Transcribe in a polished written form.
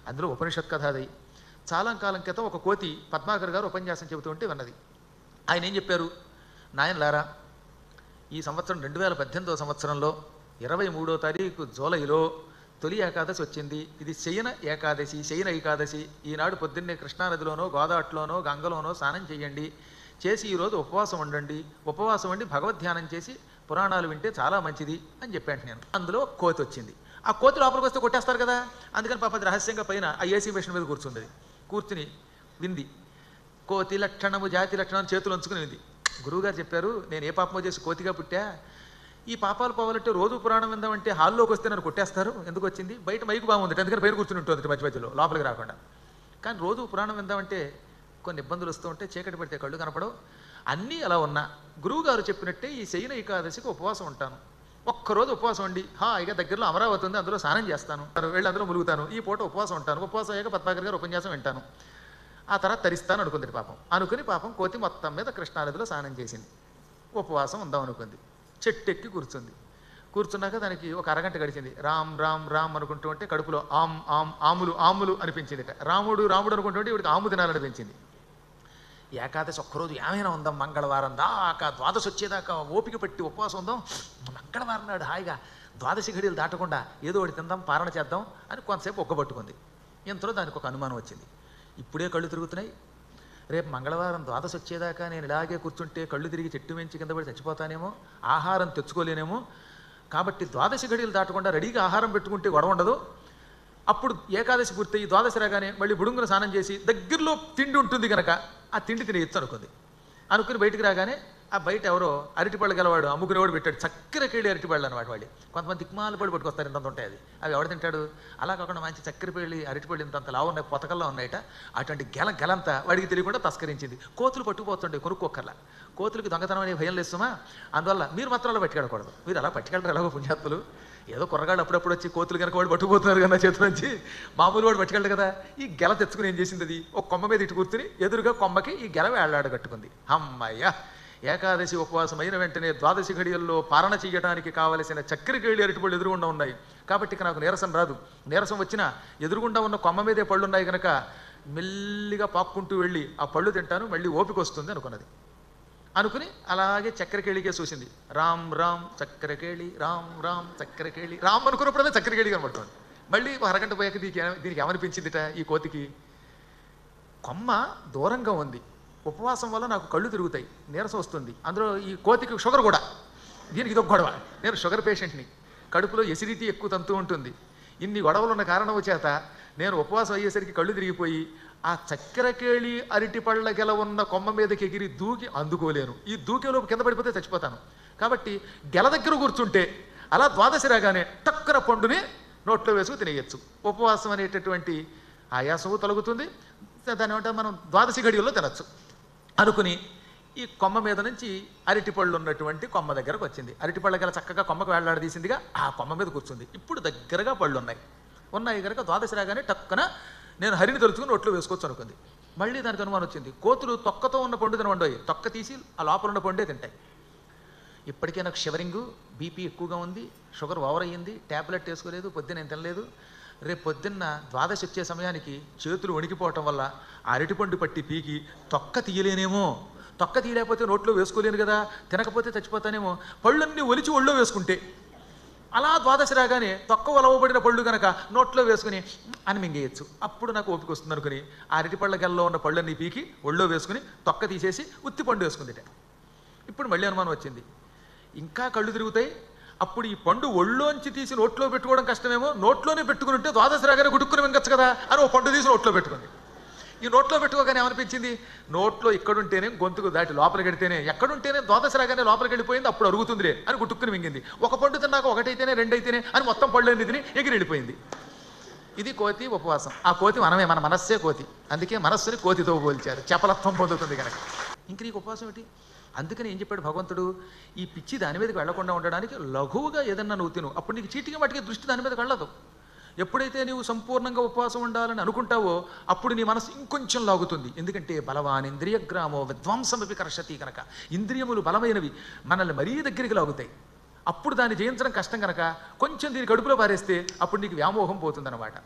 అందులో ఉపనిషత్ కథ అది. చాలా కాలం క్రితం ఒక కోతి పద్మాకర్ గారు ఉపన్యాసం చెబుతూ ఉంటే విన్నది. ఆయన ఏం చెప్పారు, నాయనలారా, ఈ సంవత్సరం 2018వ సంవత్సరంలో 23వ తారీఖు జూలైలో తొలి ఏకాదశి వచ్చింది. ఇది శయన ఏకాదశి, శయన ఏకాదశి. ఈనాడు పొద్దున్నే కృష్ణానదిలోనో గోదావరిలోనో గంగలోనో స్నానం చేయండి, చేసి ఈరోజు ఉపవాసం ఉండండి, ఉపవాసం ఉండి భగవద్ధ్యానం చేసి పురాణాలు వింటే చాలా మంచిది అని చెప్పాను నేను. అందులో కోతి వచ్చింది. ఆ కోతి లోపలికి వస్తే కొట్టేస్తారు కదా, అందుకని పాపది రహస్యంగా పైన ఆ ఏసీ మిషన్ మీద కూర్చుంది. కూర్చుని వింది. కోతి లక్షణము జాతి లక్షణం చేతులు ఉంచుకుని వింది. గురువుగారు చెప్పారు, నేను ఏ పాపమో చేసి కోతిగా పుట్టా, ఈ పాపాలు పోవాలంటే రోజు పురాణం విందామంటే హాల్లోకి వస్తే నన్ను కొట్టేస్తారు, ఎందుకు వచ్చింది, బయట మైకు బాగుంది అందుకని పైన కూర్చుని ఉంటుంది మధ్య మధ్యలో లోపలికి రాకుండా. కానీ రోజు పురాణం విందామంటే కొన్ని ఇబ్బందులు వస్తూ ఉంటే, చీకటి పడితే కళ్ళు కనపడవు, అన్నీ అలా ఉన్నా గురువుగారు చెప్పినట్టే ఈ శయన ఏకాదశికి ఉపవాసం ఉంటాను. ఒక్కరోజు ఉపవాసం ఉండి ఇక దగ్గరలో అమరావతి ఉంది, అందులో స్నానం చేస్తాను, వెళ్ళి అందులో ములుగుతాను, ఈ పూట ఉపవాసం ఉంటాను, ఉపవాసం అయ్యాక పద్మాకర్ గారు ఉపన్యాసం వింటాను, ఆ తర్వాత తరిస్తాను అనుకుంది పాపం. అనుకుని పాపం కోతి మొత్తం మీద కృష్ణానదిలో స్నానం చేసింది. ఉపవాసం ఉందాం అనుకుంది. చెట్టెక్కి కూర్చుంది. కూర్చున్నాక దానికి ఒక అరగంట గడిచింది. రామ్ రామ్ రామ్ అనుకుంటూ ఉంటే కడుపులో ఆమ్ ఆమ్ ఆములు ఆములు అనిపించింది. రాముడు రాముడు అనుకుంటుంటే ఇవిడికి ఆము తినాలనిపించింది. ఏకాదశి ఒక్కరోజు ఏమైనా ఉందాం, మంగళవారం దాకా ద్వాదశి వచ్చేదాకా ఓపిక పెట్టి ఉపవాసం ఉందాం, మంగళవారం నాడు హాయిగా ద్వాదశి ఘడియలు దాటకుండా ఏదో ఒకటి తిందాం, పారణ చేద్దాం అని కొంతసేపు ఒక్కబట్టుకుంది. ఇంతలో దానికి ఒక అనుమానం వచ్చింది. ఇప్పుడే కళ్ళు తిరుగుతున్నాయి, రేపు మంగళవారం ద్వాదశి వచ్చేదాకా నేను ఇలాగే కూర్చుంటే కళ్ళు తిరిగి చెట్టు మించి కింద పడి చచ్చిపోతానేమో, ఆహారం తెచ్చుకోలేనేమో, కాబట్టి ద్వాదశి ఘడియలు దాటకుండా రెడీగా ఆహారం పెట్టుకుంటే గొడవ ఉండదు. అప్పుడు ఏకాదశి పూర్తయి ద్వాదశి రాగానే మళ్ళీ బుడుంగును స్నానం చేసి దగ్గరలో తిండి ఉంటుంది కనుక ఆ తిండి తినేయచ్చు అనుకుని బయటికి రాగానే ఆ బయట ఎవరో అరటిపళ్ళు గలవాడు అమ్ముకునేవాడు పెట్టాడు. చక్కెర కేళి అరటిపళ్ళు అనమాట. వాళ్ళు కొంతమంది దిక్మాల పడి పట్టుకొస్తారు, ఇంత ఉంటాయి అది, అవి ఎవడు తింటాడు. అలా కాకుండా మంచి చక్కెర పేళి అరటిపళ్ళు ఇంత లావు ఉన్నాయి, పొతకల్లో ఉన్నాయట, అటువంటి గెలంతా వాడికి తెలియకుండా తస్కరించింది. కోతులు పట్టుకుపోతుండే కొనుక్కోకర్లా, కోతులకి దొంగతనం అనే భయం లేస్తుమా, అందువల్ల మీరు మాత్రం అలా పట్టుకెళ్ళకూడదు. మీరు అలా పట్టుకెళ్ళరు ఎలాగో పుణ్యాత్తులు, ఏదో కుర్రగాళ్ళు అప్పుడప్పుడు వచ్చి కోతులు కనుక వాడు పట్టుకుపోతున్నారు కదా చేతుల నుంచి, మామూలు వాడు పట్టుకెళ్ళడు కదా. ఈ గెల తెచ్చుకుని ఏం చేసింది, అది ఒక కొమ్మ మీద ఇటు కూర్చుని ఎదురుగా కొమ్మకి ఈ గెల వేళ్లాడ కట్టుకుంది. అమ్మయ్య, ఏకాదశి ఉపవాసం అయిన వెంటనే ద్వాదశి ఘడియల్లో పారణ చేయడానికి కావలసిన చక్కెర కేళి అరటిపళ్ళు ఎదురుగుండా ఉన్నాయి కాబట్టి ఇక నాకు నీరసం రాదు. నీరసం వచ్చినా ఎదురుగుండా ఉన్న కొమ్మ మీదే పళ్ళు ఉన్నాయి కనుక మెల్లిగా పాక్కుంటూ వెళ్ళి ఆ పళ్ళు తింటాను, మళ్ళీ ఓపిక వస్తుంది అనుకున్నది. అనుకుని అలాగే చక్కెరకేళికే చూసింది. రామ్ రామ్ చక్కెరకేళి, రామ్ రామ్ చక్కెరకేళి, రామ్ అనుకున్నప్పుడల్లా చక్కెరకేళి కనబడుతుంది. మళ్ళీ అరగంట పోయాక దీనికి ఏమనిపించిందిట, ఈ కోతికి కొమ్మ దూరంగా ఉంది, ఉపవాసం వల్ల నాకు కళ్ళు తిరుగుతాయి, నీరసం వస్తుంది, అందులో ఈ కోతికి షుగర్ కూడా, దీనికి ఇదొక గొడవ, నేను షుగర్ పేషెంట్ని, కడుపులో ఎసిడిటీ ఎక్కువ తంతూ ఉంటుంది, ఇన్ని గొడవలు ఉన్న కారణం చేత నేను ఉపవాసం అయ్యేసరికి కళ్ళు తిరిగిపోయి ఆ చక్కెరకేళి అరటిపళ్ళ గెల ఉన్న కొమ్మ మీదకి ఎగిరి దూకి అందుకోలేను, ఈ దూకేలోపు కింద పడిపోతే చచ్చిపోతాను, కాబట్టి గెల దగ్గర కూర్చుంటే అలా ద్వాదశి రాగానే టక్కర పండుని నోట్లో వేసుకు తినేయచ్చు, ఉపవాసం అనేటటువంటి ఆయాసము తొలగుతుంది, దాని ఏమంటే మనం ద్వాదశి ఘడియల్లో తినచ్చు అనుకుని ఈ కొమ్మ మీద నుంచి అరటిపళ్ళు ఉన్నటువంటి కొమ్మ దగ్గరకు వచ్చింది. అరటిపళ్ళ గల చక్కగా కొమ్మకు వేళ్లాడదీసిందిగా ఆ కొమ్మ మీద కూర్చుంది. ఇప్పుడు దగ్గరగా పళ్ళు ఉన్నాయి కనుక ద్వాదశి రాగానే టక్కన నేను హరిని తలుచుకుని నోట్లో వేసుకోవచ్చు అనుకుంది. మళ్ళీ దానికి అనుమానం వచ్చింది, కోతులు తొక్కతో ఉన్న పండు తినవండోయి, తొక్క తీసి ఆ లోపల ఉన్న పండే తింటాయి. ఇప్పటికే నాకు షివరింగు, బీపీ ఎక్కువగా ఉంది, షుగర్ ఓవర్ అయ్యింది, ట్యాబ్లెట్ వేసుకోలేదు, పొద్దున్న నేను తినలేదు, రేపు పొద్దున్న ద్వాదశి వచ్చే సమయానికి చేతులు వణికిపోవటం వల్ల అరటిపండు పట్టి పీకి తొక్క తీయలేనేమో, తొక్క తీయలేకపోతే నోట్లో వేసుకోలేను కదా, తినకపోతే చచ్చిపోతానేమో, పళ్ళన్నీ ఒలిచి ఒళ్ళో వేసుకుంటే అలా ద్వాదశి రాగానే తొక్క ఒలవబడిన పళ్ళు కనుక నోట్లో వేసుకుని అని మింగేయచ్చు, అప్పుడు నాకు ఓపిక వస్తుంది అనుకుని ఆ అరటిపళ్ళ గెల్లో ఉన్న పళ్ళన్నీ పీకి ఒళ్ళో వేసుకుని తొక్క తీసేసి ఉత్తి పండు వేసుకుందిట. ఇప్పుడు మళ్ళీ అనుమానం వచ్చింది, ఇంకా కళ్ళు తిరుగుతాయి, అప్పుడు ఈ పండు ఒళ్ళోంచి తీసి నోట్లో పెట్టుకోవడం కష్టమేమో, నోట్లోనే పెట్టుకుని ఉంటే ద్వాదశి రాగానే గుడుక్కుని మింగచ్చు కదా అని ఓ పండు తీసి నోట్లో పెట్టుకుంది. ఈ నోట్లో పెట్టుకోగానే ఏమనిపించింది, నోట్లో ఇక్కడుంటేనే గొంతుకు దాటి లోపలికి వెడితేనే, ఎక్కడుంటేనే ద్వాదశి రాగానే లోపలికి వెళ్ళిపోయింది, అప్పుడు అరుగుతుందిలే అని గుట్టుక్కుని మింగింది. ఒక పండు తిన్నాక ఒకటైతేనే రెండైతేనే అని మొత్తం పళ్ళు అన్ని తిని ఎగిరి వెళ్ళిపోయింది. ఇది కోతి ఉపవాసం. ఆ కోతి మనమే, మన మనస్సే కోతి, అందుకే మనస్సుని కోతితో పోల్చారు, చపలత్వం పొందుతుంది కనుక. ఇంక నీకు ఉపవాసం ఏంటి? అందుకని ఏం చెప్పాడు భగవంతుడు, ఈ పిచ్చి దాని మీదకి వెళ్లకుండా ఉండడానికి లఘువుగా ఏదన్నా నువ్వు తిను, అప్పుడు నీకు చీటికి మటుకి దృష్టి దాని మీదకి వెళ్ళదు. ఎప్పుడైతే నీవు సంపూర్ణంగా ఉపవాసం ఉండాలని అనుకుంటావో అప్పుడు నీ మనసు ఇంకొంచెం లాగుతుంది, ఎందుకంటే బలవాన్ ఇంద్రియగ్రామో విధ్వంసమపి కర్షతి కనుక, ఇంద్రియములు బలమైనవి మనల్ని మరీ దగ్గరికి లాగుతాయి, అప్పుడు దాన్ని జయించడం కష్టం కనుక కొంచెం దీని కడుపులో పారేస్తే అప్పుడు నీకు వ్యామోహం పోతుందన్నమాట.